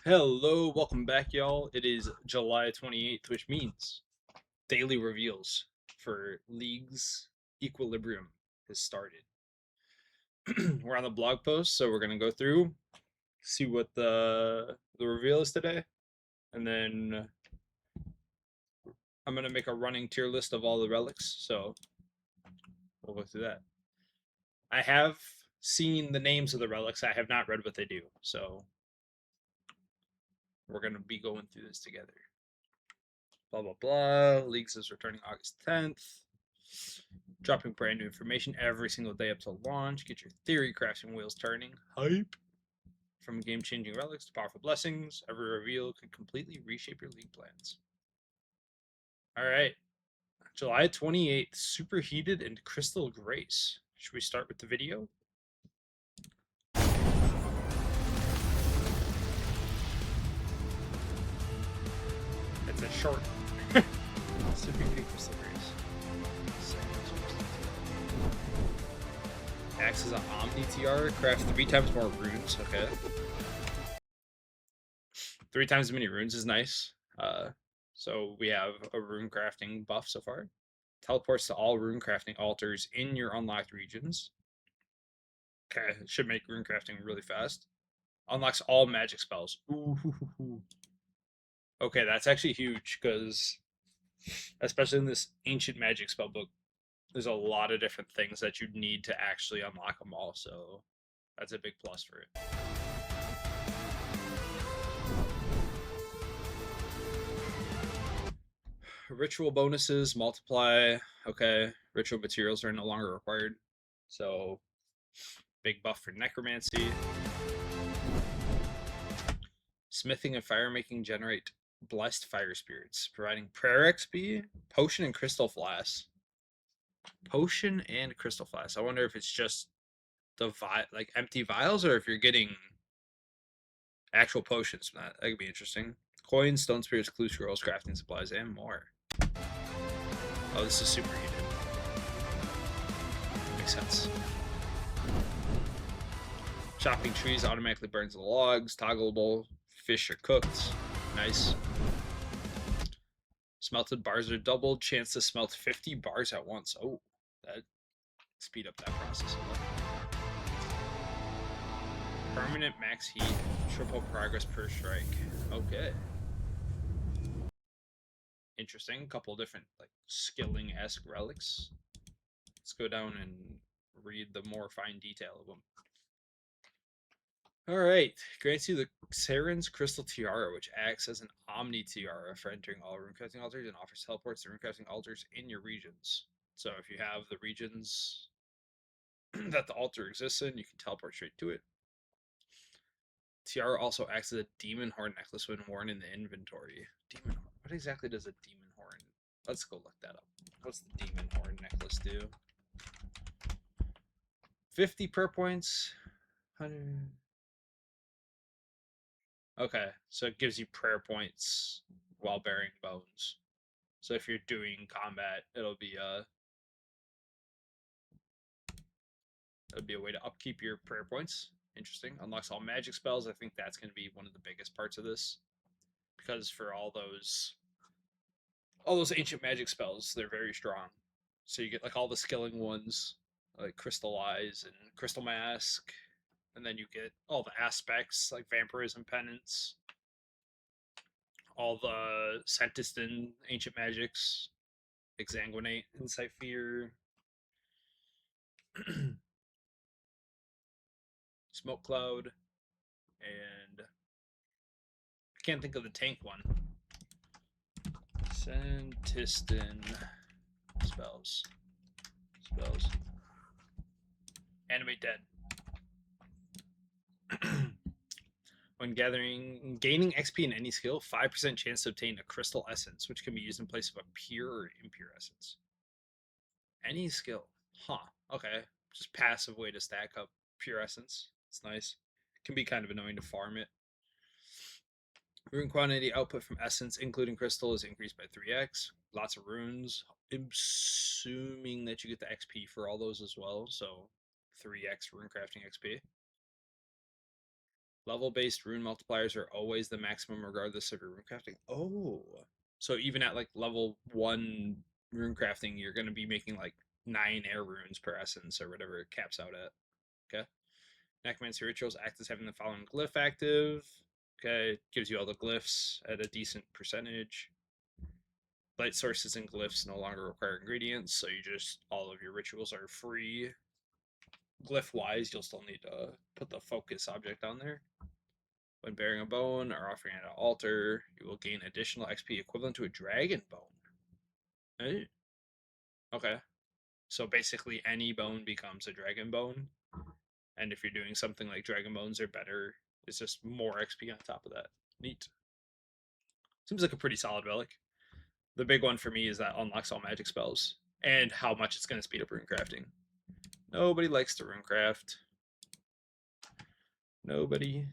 Hello, welcome back, y'all. It is July 28th, which means daily reveals for League's Equilibrium has started. We're on the blog post, so we're gonna go through, see what the reveal is today, and then I'm gonna make a running tier list of all the relics. So we'll go through that. I have seen the names of the relics. I have not read what they do, so we're gonna be going through this together. Blah blah blah. Leagues is returning August 10th. Dropping brand new information every single day up to launch. Get your theory crafting wheels turning. Hype. From game changing relics to powerful blessings, every reveal could completely reshape your league plans. Alright. July 28th, Superheated and Crystal Grace. Should we start with the video? It's a short. Superheated Crystal Grace. Acts as an Omni Tiara. Crafts 3 times more runes. Okay. 3 times as many runes is nice. So we have a rune crafting buff so far. Teleports to all rune crafting altars in your unlocked regions. Okay, it should make rune crafting really fast. Unlocks all magic spells. Ooh. Okay, that's actually huge because, especially in this ancient magic spell book, there's a lot of different things that you need to actually unlock them all. So that's a big plus for it. Ritual bonuses multiply. Okay, ritual materials are no longer required. So, big buff for necromancy. Smithing and fire making generate blessed fire spirits, providing prayer XP, potion, and crystal flask. Potion and crystal flask. I wonder if it's just the like empty vials, or if you're getting actual potions from that. That could be interesting. Coins, stone spirits, clue scrolls, crafting supplies, and more. Oh, this is superheated. Makes sense. Chopping trees automatically burns the logs. Toggleable fish are cooked. Nice. Smelted bars are doubled. Chance to smelt 50 bars at once. Oh, that speed up that process a lot. Permanent max heat. Triple progress per strike. Okay. Interesting. Couple different like skilling-esque relics. Let's go down and read the more fine detail of them. Alright, grants you the Saren's Crystal Tiara, which acts as an Omni Tiara for entering all runecrafting altars and offers teleports to runecrafting altars in your regions. So if you have the regions that the altar exists in, you can teleport straight to it. Tiara also acts as a demon horn necklace when worn in the inventory. Demon horn. What exactly does a demon horn? Let's go look that up. What's the demon horn necklace do? 50 per points. 100. Okay, so it gives you prayer points while bearing bones. So if you're doing combat, it'll be a way to upkeep your prayer points. Interesting. Unlocks all magic spells. I think that's going to be one of the biggest parts of this, because for all those ancient magic spells, they're very strong. So you get like all the skilling ones, like Crystallize and Crystal Mask, and then you get all the aspects like Vampirism Penance, all the Sentiston ancient magics, Exsanguinate, Insight Fear, Smoke Cloud, and I can't think of the tank one. Sentiston spells. Animate Dead. When gaining XP in any skill, 5% chance to obtain a crystal essence, which can be used in place of a pure or impure essence. Any skill. Huh. Okay. Just passive way to stack up pure essence. It's nice. Can be kind of annoying to farm it. Rune quantity output from essence, including crystal, is increased by 3x. Lots of runes. I'm assuming that you get the XP for all those as well. So 3x rune crafting XP. Level-based rune multipliers are always the maximum regardless of your rune crafting. Oh. So even at like level 1 rune crafting, you're going to be making like 9 air runes per essence or whatever it caps out at. Okay. Necromancy rituals act as having the following glyph active. Okay. Gives you all the glyphs at a decent percentage. Light sources and glyphs no longer require ingredients, so you just all of your rituals are free. Glyph wise, you'll still need to put the focus object on there. When bearing a bone or offering it at an altar, you will gain additional XP equivalent to a dragon bone. Hey. Okay. So basically, any bone becomes a dragon bone. And if you're doing something like dragon bones or better, it's just more XP on top of that. Neat. Seems like a pretty solid relic. The big one for me is that unlocks all magic spells and how much it's going to speed up rune crafting. Nobody likes to rune craft. Nobody.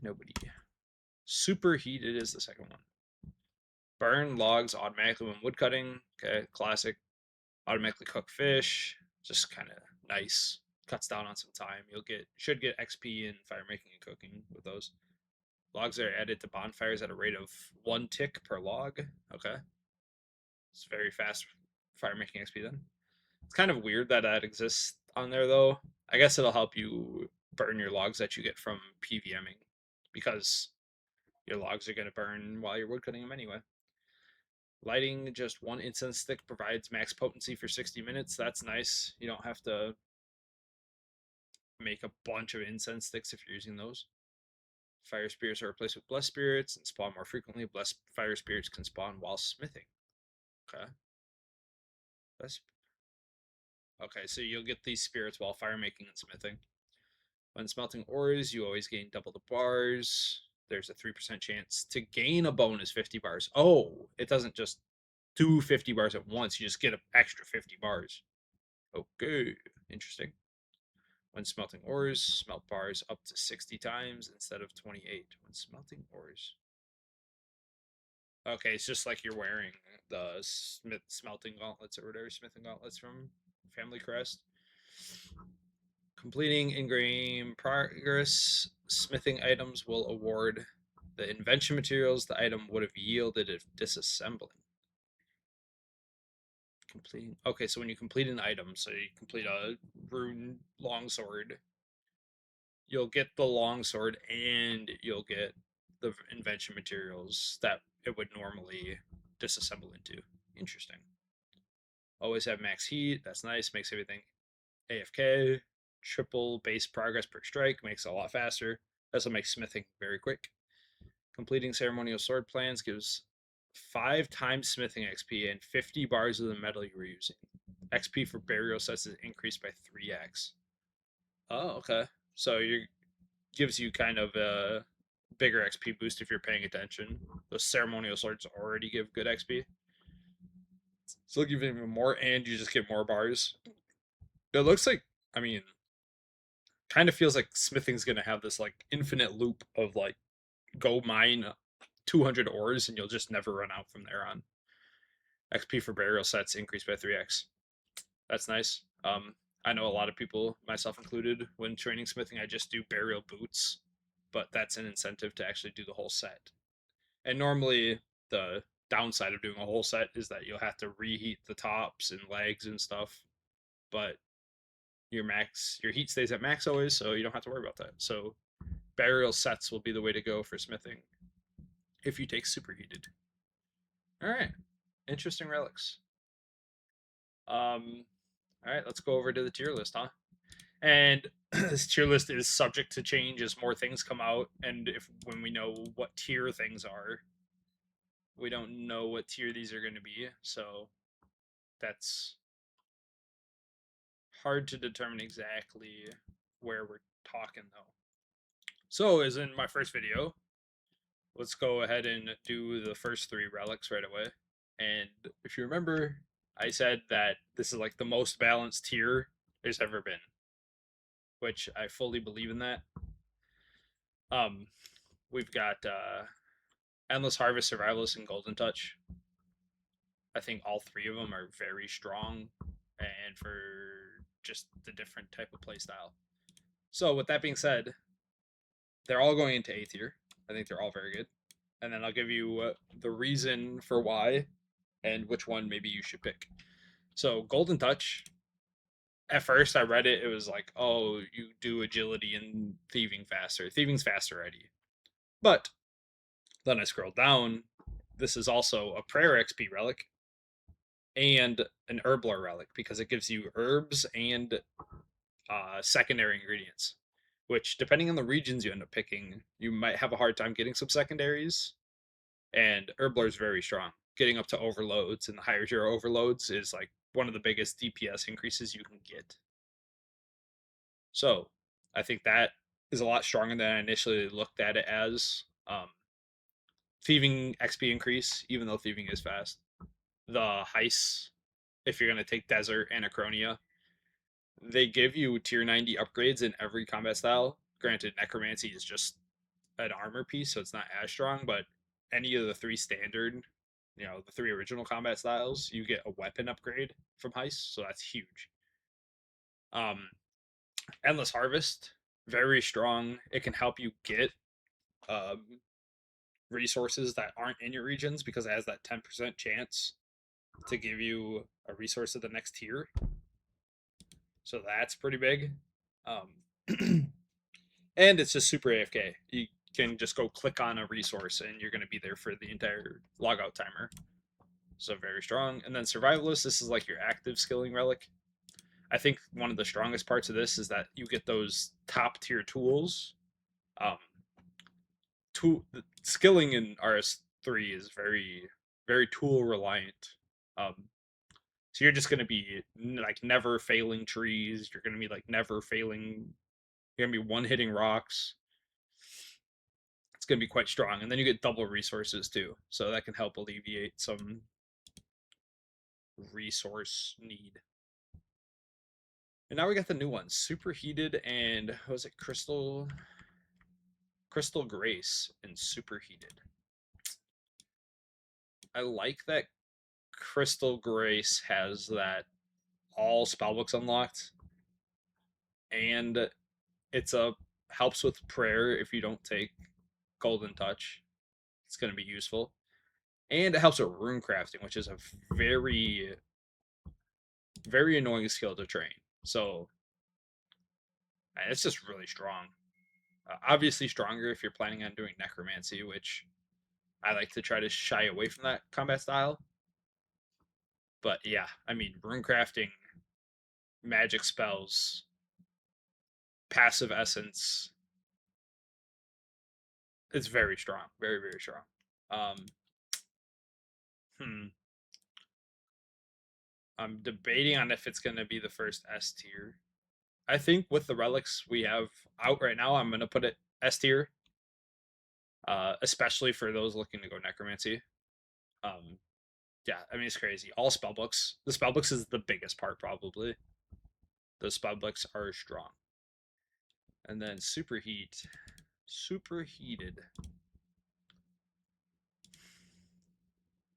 Superheated is the second one. Burn logs automatically when woodcutting. Okay, classic. Automatically cook fish. Just kind of nice. Cuts down on some time. Should get XP in fire making and cooking with those. Logs are added to bonfires at a rate of 1 tick per log. Okay. It's very fast fire making XP then. It's kind of weird that that exists on there though. I guess it'll help you burn your logs that you get from PVMing because your logs are going to burn while you're woodcutting them anyway. Lighting just 1 incense stick provides max potency for 60 minutes. That's nice. You don't have to make a bunch of incense sticks if you're using those. Fire spirits are replaced with blessed spirits and spawn more frequently. Blessed fire spirits can spawn while smithing. Okay. Okay, so you'll get these spirits while fire making and smithing. When smelting ores, you always gain double the bars. There's a 3% chance to gain a bonus 50 bars. Oh, it doesn't just do 50 bars at once. You just get an extra 50 bars. Okay, interesting. When smelting ores, smelt bars up to 60 times instead of 28. When smelting ores. Okay, it's just like you're wearing the smelting gauntlets or whatever, smithing gauntlets from Family Crest. Completing in-game progress, smithing items will award the invention materials the item would have yielded if disassembling. Completing. Okay, so when you complete an item, so you complete a rune longsword, you'll get the longsword and you'll get the invention materials that it would normally disassemble into. Interesting. Always have max heat. That's nice. Makes everything AFK. Triple base progress per strike makes it a lot faster. This will make smithing very quick. Completing ceremonial sword plans gives 5 times smithing XP and 50 bars of the metal you were using. XP for burial sets is increased by 3x. Oh, okay. So you gives you kind of a bigger XP boost if you're paying attention. Those ceremonial swords already give good XP. So they'll give you even more, and you just get more bars. It looks like, I mean, kind of feels like smithing's gonna have this like infinite loop of like go mine 200 ores and you'll just never run out from there on. XP for burial sets increased by 3x. That's nice. I know a lot of people, myself included, when training smithing, I just do burial boots, but that's an incentive to actually do the whole set. And normally, the downside of doing a whole set is that you'll have to reheat the tops and legs and stuff. But your heat stays at max always, so you don't have to worry about that. So burial sets will be the way to go for smithing if you take superheated. All right, interesting relics. All right, let's go over to the tier list, huh? And this tier list is subject to change as more things come out, and if when we know what tier things are, we don't know what tier these are going to be, so that's hard to determine exactly where we're talking though. So, as in my first video, let's go ahead and do the first 3 relics right away. And if you remember, I said that this is like the most balanced tier there's ever been, which I fully believe in that. We've got Endless Harvest, Survivalist, and Golden Touch. I think all 3 of them are very strong, and for just the different type of playstyle. So, with that being said, they're all going into A tier. I think they're all very good. And then I'll give you the reason for why and which one maybe you should pick. So, Golden Touch, at first I read it, it was like, oh, you do agility and thieving faster. Thieving's faster already. But then I scrolled down. This is also a prayer XP relic and an herbler relic because it gives you herbs and secondary ingredients, which, depending on the regions you end up picking, you might have a hard time getting some secondaries. And herbler is very strong. Getting up to overloads and the higher tier overloads is like one of the biggest DPS increases you can get. So I think that is a lot stronger than I initially looked at it as. Thieving XP increase, even though thieving is fast. The heist, if you're going to take desert and Acronia, they give you tier 90 upgrades in every combat style. Granted, necromancy is just an armor piece, so it's not as strong, but any of the three standard, the three original combat styles, you get a weapon upgrade from heist, so that's huge. Um, Endless Harvest, very strong. It can help you get resources that aren't in your regions because it has that 10% chance to give you a resource at the next tier. So that's pretty big. And it's just super AFK. You can just go click on a resource and you're going to be there for the entire logout timer. So very strong. And then Survivalist, this is like your active skilling relic. I think one of the strongest parts of this is that you get those top tier tools. Skilling in RS3 is very, very tool reliant. So you're just going to be like never failing trees. You're going to be like never failing. You're going to be one hitting rocks. It's going to be quite strong. And then you get double resources too. So that can help alleviate some resource need. And now we got the new ones, Superheated and what was it, Crystal Grace and Superheated. I like that Crystal Grace has that all spellbooks unlocked, and it's helps with prayer if you don't take Golden Touch. It's going to be useful, and it helps with rune crafting, which is a very, very annoying skill to train. So it's just really strong. Obviously stronger if you're planning on doing necromancy, which I like to try to shy away from that combat style. But yeah, I mean, rune crafting, magic spells, passive essence, it's very strong, very, very strong. Um, hmm. I'm debating on if it's going to be the first S tier. I think with the relics we have out right now, I'm going to put it S tier, especially for those looking to go necromancy. Yeah, I mean, it's crazy. All spellbooks. The spellbooks is the biggest part, probably. The spellbooks are strong. And then Superheated.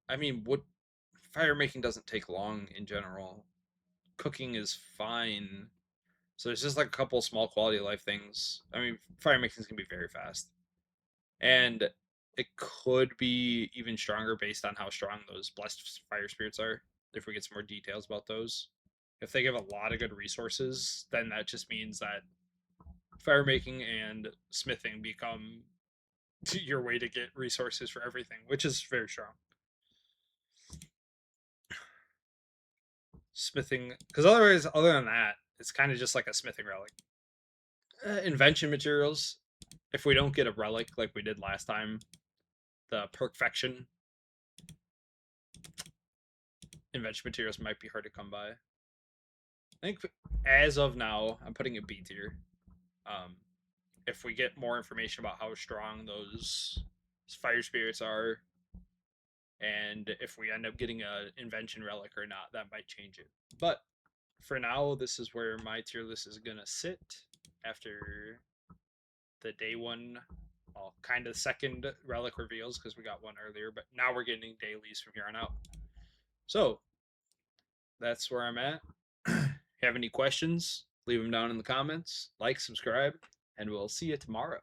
I mean, fire making doesn't take long in general. Cooking is fine. So it's just like a couple small quality of life things. I mean, fire making is gonna be very fast, and it could be even stronger based on how strong those blessed fire spirits are. If we get some more details about those, if they give a lot of good resources, then that just means that fire making and smithing become your way to get resources for everything, which is very strong. Smithing, because otherwise, other than that, it's kind of just like a smithing relic. Invention materials. If we don't get a relic like we did last time, the perfection, invention materials might be hard to come by. I think as of now, I'm putting a B tier. If we get more information about how strong those fire spirits are, and if we end up getting an invention relic or not, that might change it. But for now, this is where my tier list is gonna sit after the day one, well, kind of second relic reveals because we got one earlier, but now we're getting dailies from here on out. So that's where I'm at. If you have any questions, leave them down in the comments, like, subscribe, and we'll see you tomorrow.